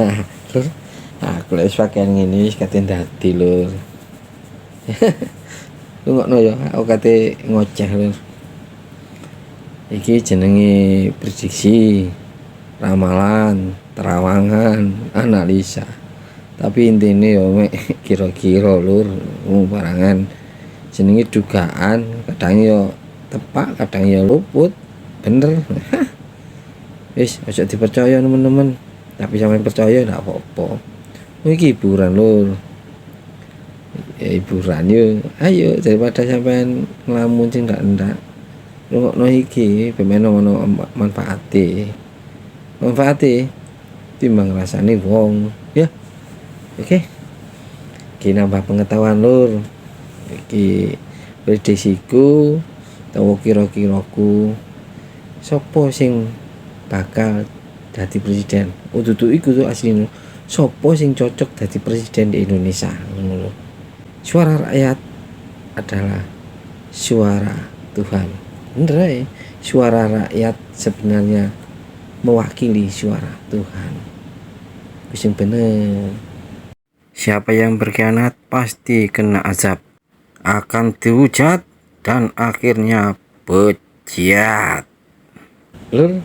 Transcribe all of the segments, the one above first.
Lur, aku lek pakaian ngene wis kate dadi lur. Lu ngono ya, aku kate ngoceh lur. Iki jenenge prediksi, ramalan, terawangan, analisa. Tapi intine ya mek kira-kira lur, barangan jenenge dugaan, kadang ya tepak, kadang ya luput. Bener. Wis aja dipercaya teman-teman. Tapi sampean percaya ndak apa-apa. Iki hiburan lur. Ya hiburan yo. Ayo daripada sampean ngelamun sing ndak-ndak. Rungokno iki ben ono manfaate. Manfaate timbang rasane wong, ya. Oke. Iki nambah pengetahuan lur. Iki prediksiku utawa kira-kiraku sapa sing bakal dadi presiden. Dudu iku tuh asline. Sapa sing cocok dadi presiden di Indonesia ngono lho. Suara rakyat adalah suara Tuhan. Bener ya? Suara rakyat sebenarnya mewakili suara Tuhan. Sing bener. Siapa yang berkhianat pasti kena azab. Akan dihujat dan akhirnya bejat. Lur,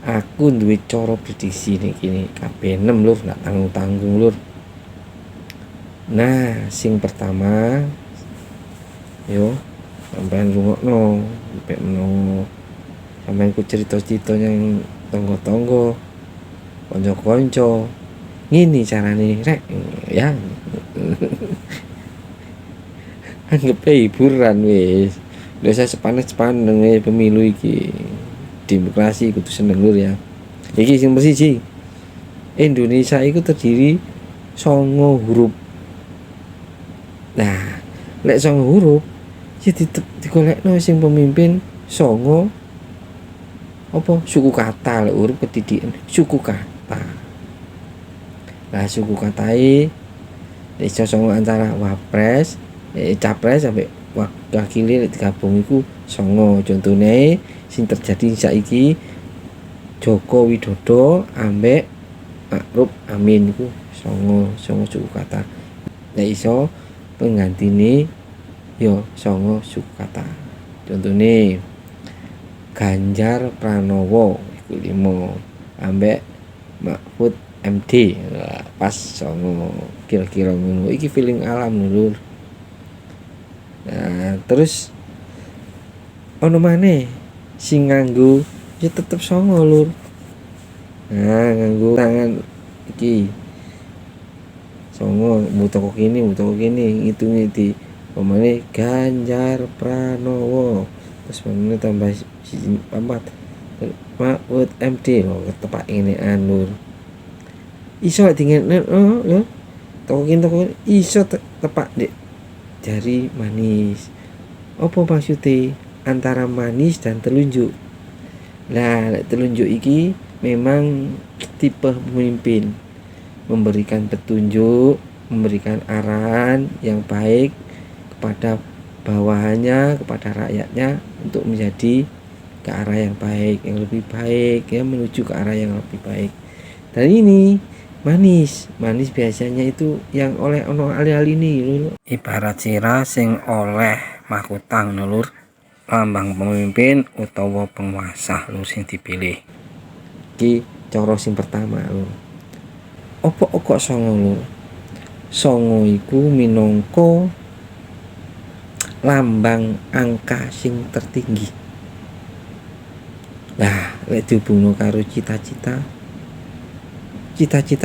aku duwe cara prediksi nih gini kabeh 6 lur, nggak tanggung-tanggung lur. Nah, sing pertama yo sampean rungokno, sampai menunggu sampean ku cerita-cerita yang tonggo-tonggo konco-konco. Ngini carane rek ya. Anggap hiburan wis. Lha saya sepanas-sepanas pemilu iki. Demokrasi kudu seneng lur ya. Iki sing persiji. Indonesia itu terdiri 9 huruf. Nah, lek 9 huruf ya digolekno sing pemimpin 9 apa suku kata lek huruf ketidikan suku kata. Lah suku katai iso 9 antara wapres, capres sampai wakil digabung iku 9. Contone sing terjadi saiki Joko Widodo ambek Ma'ruf Amin iku 9 suku kata. Nek iso penggantine yo 9 suku kata. Contone Ganjar Pranowo iku 5 ambek Mahfud MD. Pas 9 kira-kira ngono. Iki feeling alam lur. Nah, terus ono maneh sing nganggo ya tetep 9 lur. Nah, nganggo tangan iki 9 mutoko kene ngitungi di pemane Ganjar Pranowo. Terus meneh tambah 4 Mahfud MD lho tepak ngene lur. Iso dingene lho. Toko iso tepak Dek jari manis. Apa maksudnya antara manis dan telunjuk? Nah, telunjuk iki memang tipe pemimpin, memberikan petunjuk, memberikan arahan yang baik kepada bawahannya, kepada rakyatnya untuk menjadi ke arah yang baik, yang lebih baik ya, menuju ke arah yang lebih baik. Dan ini manis biasanya itu yang oleh ono ali-ali ini lur. Ibarat sira sing oleh mahkotang lur, lambang pemimpin utawa penguasa lur sing dipilih. Iki cara sing pertama lur. Opo kok 9 lur? 9 iku minangka lambang angka sing tertinggi. Nah, lek dihubungno karo cita-cita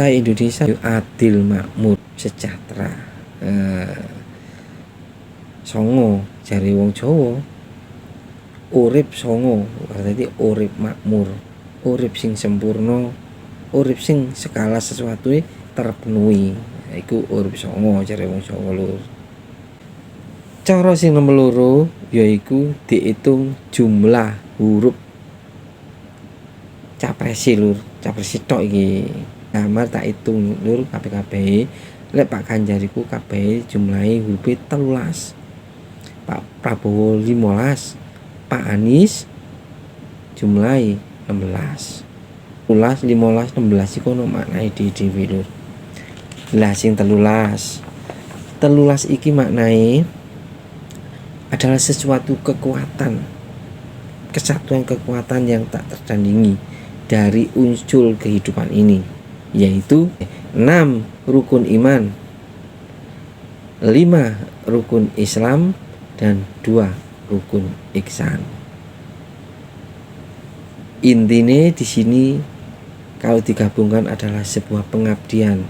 Indonesia adil, makmur, sejahtera. 9 jare wong Jawa urip 9 berarti urip makmur, urip sing sempurna, urip sing segala sesuatu terpenuhi. Iku urip 9 jare wong Jawa lur. Cara sing nomor 2 yaiku diitung jumlah huruf capres lur, capres tok iki. Kamar tak hitung lur kabeh. Lek Pak Ganjar iku kabeh jumlahe hurufe 13. Pak Prabowo 15. Pak Anies jumlahe 16. 13, 15, 16 iku ono maknae dhewe lur. Lah sing 13 iki maknae adalah sesuatu kekuatan, kesatuan kekuatan yang tak tertandingi dari unsur kehidupan ini, yaitu 6 rukun iman, 5 rukun Islam, dan 2 rukun ihsan. Intinya di sini kalau digabungkan adalah sebuah pengabdian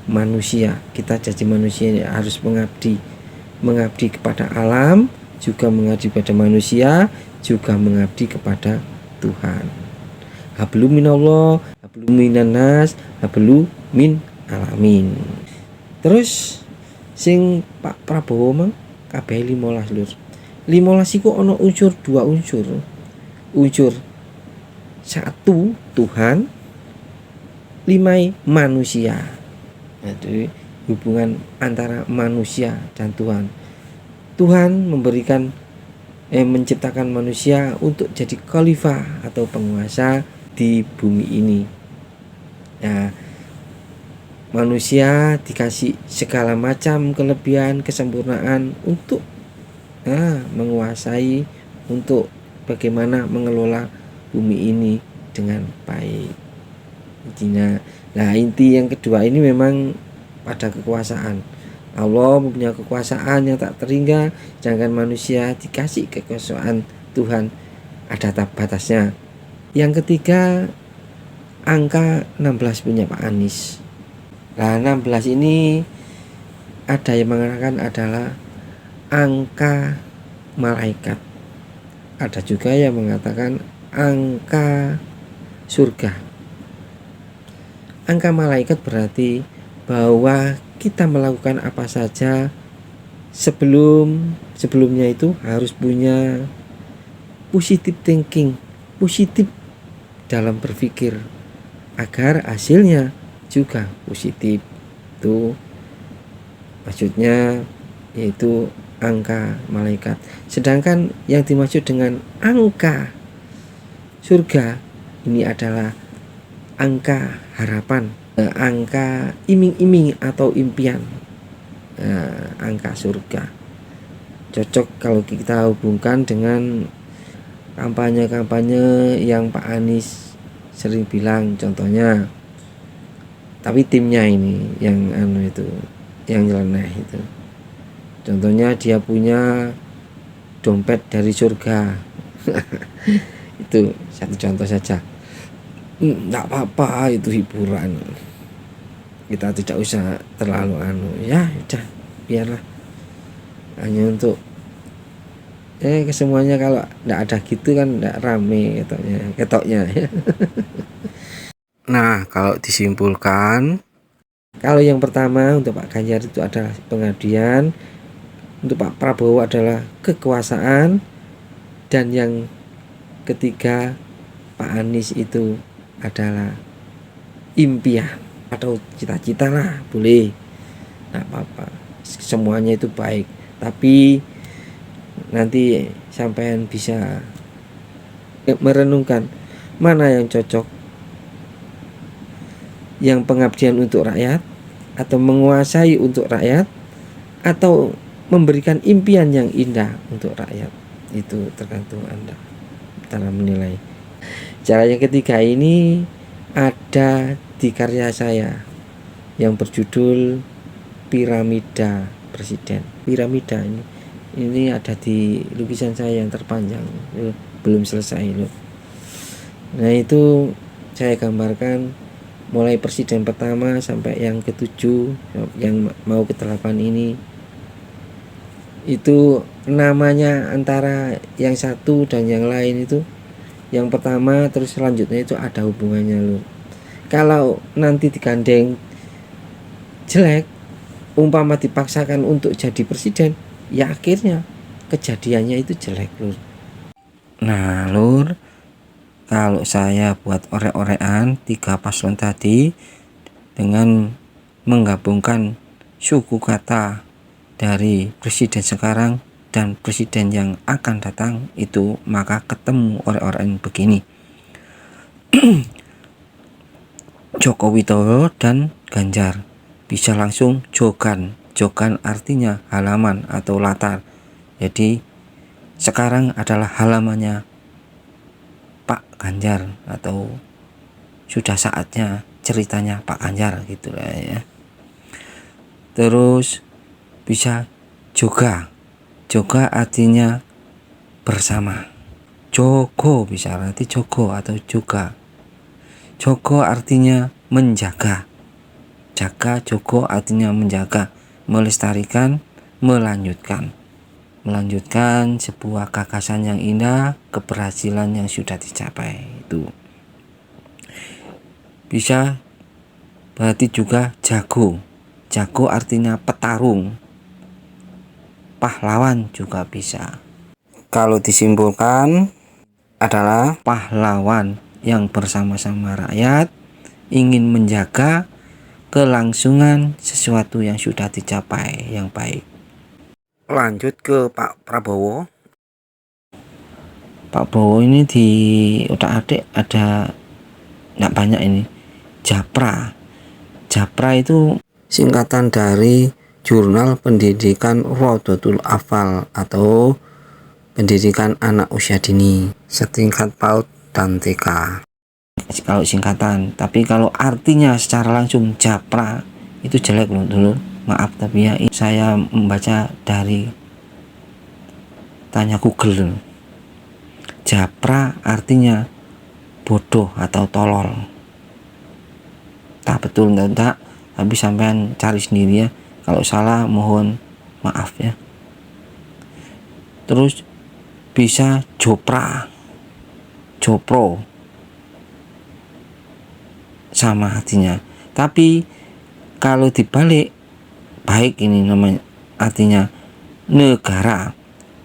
manusia. Kita jadi manusia harus mengabdi kepada alam, juga mengabdi kepada manusia, juga mengabdi kepada Tuhan. Hablu minallah, hablu minannas, hablu min alamin. Terus sing Pak Prabowo mang kabeh 15 lur. 15 iku ana unsur 2 unsur. Unsur 1 Tuhan, 5 manusia. Jadi hubungan antara manusia dan Tuhan. Tuhan menciptakan manusia untuk jadi khalifah atau penguasa di bumi ini. Nah, manusia dikasih segala macam kelebihan, kesempurnaan untuk menguasai, untuk bagaimana mengelola bumi ini dengan baik. Nah, inti yang kedua ini memang pada kekuasaan. Allah mempunyai kekuasaan yang tak terhingga, sedangkan manusia dikasih kekuasaan Tuhan ada batasnya. Yang ketiga, angka 16 punya Pak Anies. Nah, 16 ini ada yang mengatakan adalah angka malaikat. Ada juga yang mengatakan angka surga. Angka malaikat berarti bahwa kita melakukan apa saja sebelumnya itu harus punya positive thinking, positif dalam berpikir agar hasilnya juga positif. Itu maksudnya, yaitu angka malaikat. Sedangkan yang dimaksud dengan angka surga ini adalah angka harapan, angka iming-iming atau impian. Angka surga cocok kalau kita hubungkan dengan kampanye-kampanye yang Pak Anies sering bilang. Contohnya, tapi timnya ini yang yang nyeleneh itu. Contohnya dia punya dompet dari surga. Itu satu contoh saja. Enggak apa-apa, itu hiburan. Kita tidak usah terlalu ya udah biarlah, hanya untuk kesemuanya. Kalau enggak ada gitu kan enggak rame ketoknya. Nah, kalau disimpulkan, kalau yang pertama untuk Pak Ganjar itu adalah pengabdian, untuk Pak Prabowo adalah kekuasaan, dan yang ketiga Pak Anies itu adalah impian atau cita-cita lah, boleh, nggak apa-apa, semuanya itu baik. Tapi nanti sampean bisa merenungkan mana yang cocok, yang pengabdian untuk rakyat, atau menguasai untuk rakyat, atau memberikan impian yang indah untuk rakyat. Itu tergantung Anda cara menilai. Cara yang ketiga ini ada di karya saya yang berjudul Piramida Presiden. Piramida ini ada di lukisan saya yang terpanjang, belum selesai loh. Nah, itu saya gambarkan mulai presiden pertama sampai yang ke-7, yang mau ke-8 ini. Itu namanya antara yang satu dan yang lain itu, yang pertama terus selanjutnya itu ada hubungannya loh. Kalau nanti digandeng jelek, umpama dipaksakan untuk jadi presiden, ya akhirnya kejadiannya itu jelek lur. Nah lur, kalau saya buat orek-orekan 3 paslon tadi dengan menggabungkan suku kata dari presiden sekarang dan presiden yang akan datang itu, maka ketemu orek-orekan begini. Joko Widodo dan Ganjar. Bisa langsung jogan. Jogan artinya halaman atau latar. Jadi sekarang adalah halamannya Pak Ganjar, atau sudah saatnya ceritanya Pak Ganjar gitulah ya. Terus bisa joga. Joga artinya bersama. Jogo bisa arti jogo atau juga. Jogo artinya menjaga. Jaga, jogo artinya menjaga, melestarikan, melanjutkan. Melanjutkan sebuah gagasan yang indah, keberhasilan yang sudah dicapai. Itu bisa berarti juga jago. Jago artinya petarung. Pahlawan juga bisa. Kalau disimpulkan adalah pahlawan yang bersama-sama rakyat ingin menjaga kelangsungan sesuatu yang sudah dicapai yang baik. Lanjut ke Pak Prabowo. Pak Prabowo ini di utak-atik ada nggak banyak ini. Japra. Japra itu singkatan dari Jurnal Pendidikan Rodotul Atfal atau pendidikan anak usia dini setingkat PAUD dan TK. Kalau singkatan, tapi kalau artinya secara langsung Japra itu jelek loh dulu. Maaf tapi ya saya membaca dari tanya Google. Japra artinya bodoh atau tolol. Tak betul enggak, tapi sampean cari sendiri ya. Kalau salah mohon maaf ya. Terus bisa Jopra, Jopro, sama artinya. Tapi kalau dibalik baik ini namanya artinya negara.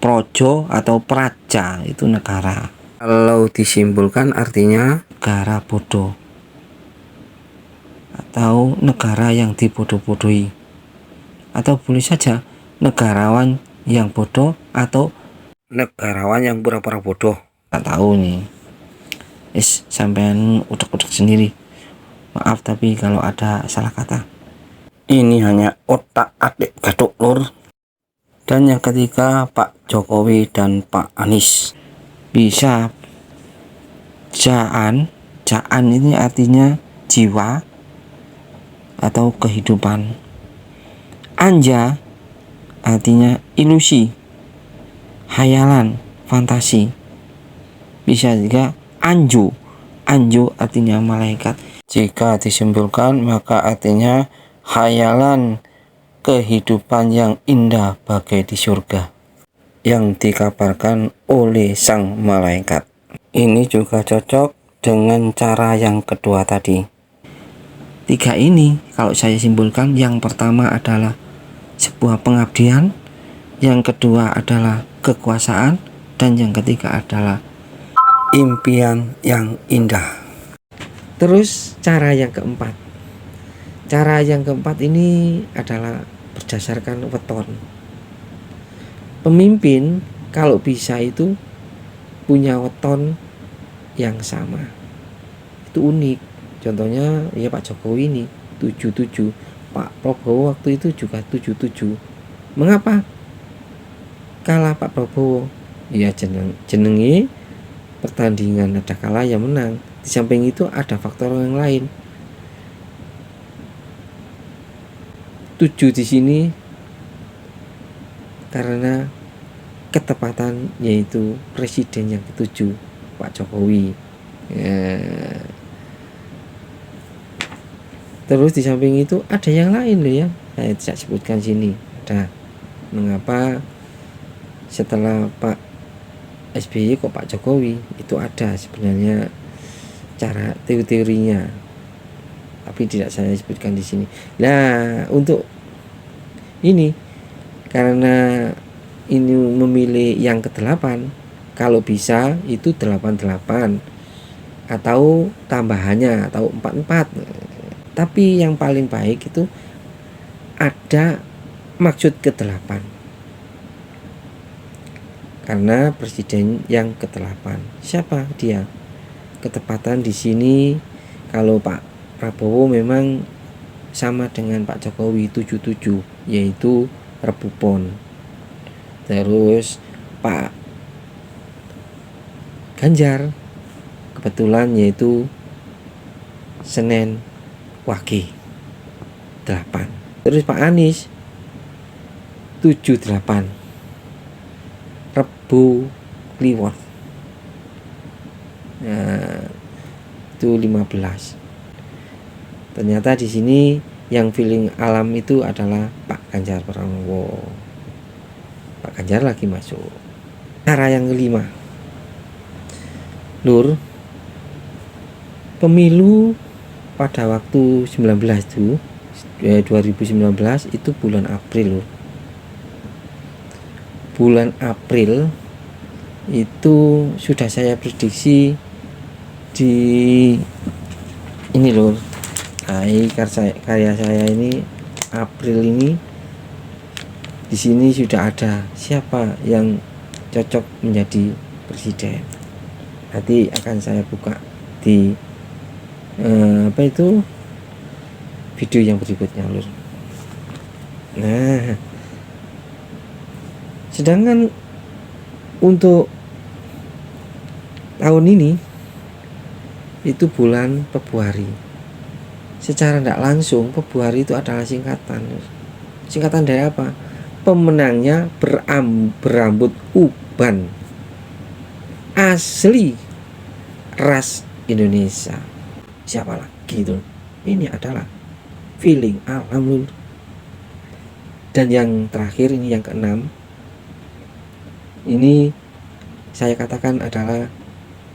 Projo atau praja itu negara. Kalau disimpulkan artinya negara bodoh atau negara yang dibodoh-bodohi, atau boleh saja negarawan yang bodoh atau negarawan yang pura-pura bodoh. Tak tahu nih. Sampean utek-utek sendiri. Maaf tapi kalau ada salah kata. Ini hanya otak-atik gaduk lur. Dan yang ketiga Pak Jokowi dan Pak Anies. Bisa jaan. Jaan ini artinya jiwa atau kehidupan. Anja artinya ilusi, hayalan, fantasi. Bisa juga anju. Anju artinya malaikat. Jika disimpulkan maka artinya hayalan kehidupan yang indah bagai di surga yang dikabarkan oleh sang malaikat. Ini juga cocok dengan cara yang kedua tadi. Tiga ini kalau saya simpulkan, yang pertama adalah sebuah pengabdian, yang kedua adalah kekuasaan, dan yang ketiga adalah impian yang indah. Terus cara yang keempat. Cara yang keempat ini adalah berdasarkan weton. Pemimpin kalau bisa itu punya weton yang sama. Itu unik. Contohnya ya Pak Jokowi ini 77. Pak Prabowo waktu itu juga 77. Mengapa kalah Pak Prabowo? Ya jenenge pertandingan ada kalah yang menang. Di samping itu ada faktor yang lain. 7 di sini karena ketepatan, yaitu presiden yang ketujuh Pak Jokowi ya. Terus di samping itu ada yang lain loh ya, saya tidak sebutkan sini. Ada mengapa setelah Pak SBY kok Pak Jokowi, itu ada sebenarnya cara teorinya, tapi tidak saya sebutkan di sini. Nah, untuk ini karena ini memilih yang ke-8, kalau bisa itu 88 atau tambahannya atau 44. Tapi yang paling baik itu ada maksud ke-8. Karena presiden yang ke-8. Siapa dia? Ketepatan di sini kalau Pak Prabowo memang sama dengan Pak Jokowi 77, yaitu Rebu Pon. Terus Pak Ganjar kebetulan yaitu Senin Wage 8. Terus Pak Anies 78, Rebu Kliwon. Nah, itu 15. Ternyata di sini yang feeling alam itu adalah Pak Ganjar Pranowo. Pak Ganjar lagi masuk. Cara yang kelima, Lur, pemilu pada waktu 2019 itu bulan April, Lur. Bulan April itu sudah saya prediksi di ini, Lur. Nah, karya saya ini April ini di sini sudah ada siapa yang cocok menjadi presiden. Nanti akan saya buka di video yang berikutnya, Lur. Nah, sedangkan untuk tahun ini itu bulan Februari. Secara tidak langsung Februari itu adalah singkatan. Singkatan dari apa? Pemenangnya berambut uban, asli ras Indonesia. Siapa lagi itu? Ini adalah feeling alam. Dan yang terakhir, ini yang keenam, ini saya katakan adalah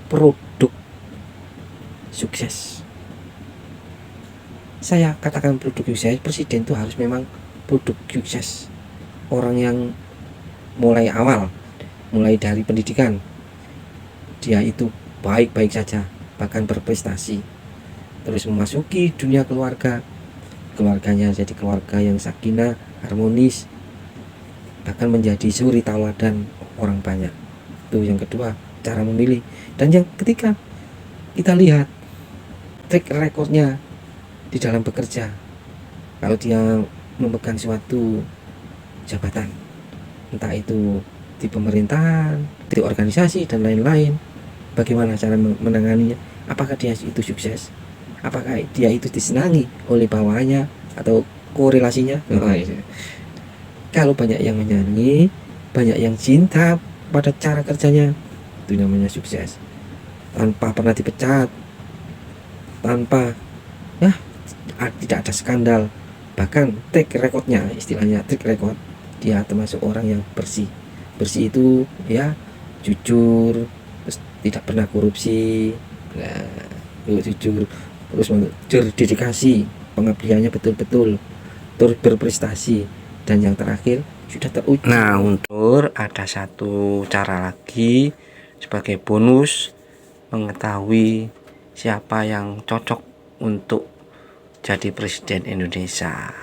produk sukses. Saya katakan produk sukses, presiden itu harus memang produk sukses. Orang yang mulai awal, mulai dari pendidikan, dia itu baik-baik saja, bahkan berprestasi. Terus memasuki dunia keluarga, keluarganya jadi keluarga yang sakinah, harmonis, bahkan menjadi suri tauladan orang banyak. Itu yang kedua, cara memilih. Dan yang ketiga, kita lihat track recordnya di dalam bekerja. Kalau dia memegang suatu jabatan, entah itu di pemerintahan, di organisasi dan lain-lain, bagaimana cara menanganinya? Apakah dia itu sukses? Apakah dia itu disenangi oleh bawahannya atau korelasinya? Kalau banyak yang menyanyi, banyak yang cinta pada cara kerjanya, itu namanya sukses. Tanpa pernah dipecat, tanpa tidak ada skandal, bahkan track recordnya, istilahnya track record, dia termasuk orang yang bersih. Bersih itu ya jujur, terus tidak pernah korupsi, jujur, terus dedikasi, pengabdiannya betul-betul, terus berprestasi. Dan yang terakhir sudah teruji. Nah, untuk ada satu cara lagi sebagai bonus mengetahui siapa yang cocok untuk jadi presiden Indonesia.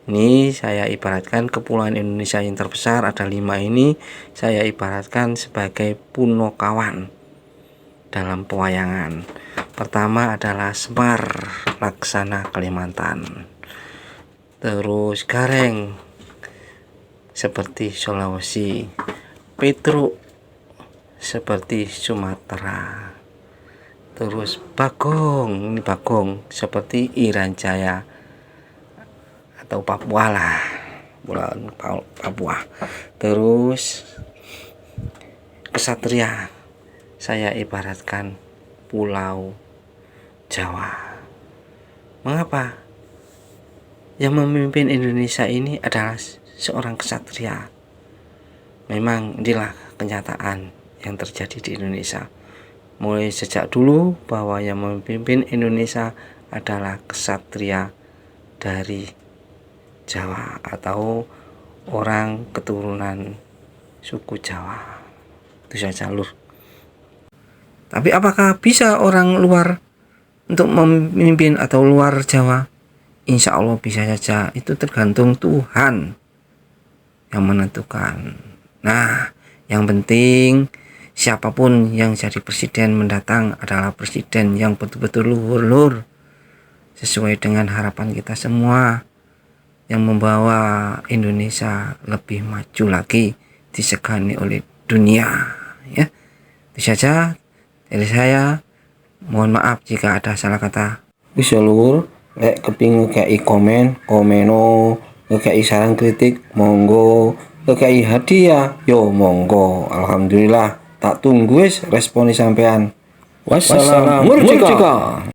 Ini saya ibaratkan kepulauan Indonesia yang terbesar ada 5 ini, saya ibaratkan sebagai punokawan dalam pewayangan. Pertama adalah Semar, Laksana Kalimantan. Terus Gareng seperti Sulawesi, Petruk seperti Sumatera. Terus Bagong, ini Bagong seperti Irian Jaya atau Papua lah, Papua. Terus Kesatria saya ibaratkan Pulau Jawa. Mengapa? Yang memimpin Indonesia ini adalah seorang kesatria. Memang inilah kenyataan yang terjadi di Indonesia. Mulai sejak dulu bahwa yang memimpin Indonesia adalah kesatria dari Jawa atau orang keturunan suku Jawa. Itu saja, Lur. Tapi apakah bisa orang luar untuk memimpin atau luar Jawa? Insya Allah bisa saja. Itu tergantung Tuhan yang menentukan. Nah, yang penting siapapun yang jadi presiden mendatang adalah presiden yang betul-betul luhur, Lur. sesuai dengan harapan kita semua, yang membawa Indonesia lebih maju lagi, disegani oleh dunia, ya. Itu saja dari saya. Mohon maaf jika ada salah kata. Bisa lur, lek kepingin ngekei komeno, ngekei saran kritik, monggo, ngekei hadiah, yo monggo. Alhamdulillah, tak tunggu wis responi sampean. Wassalam murdeka.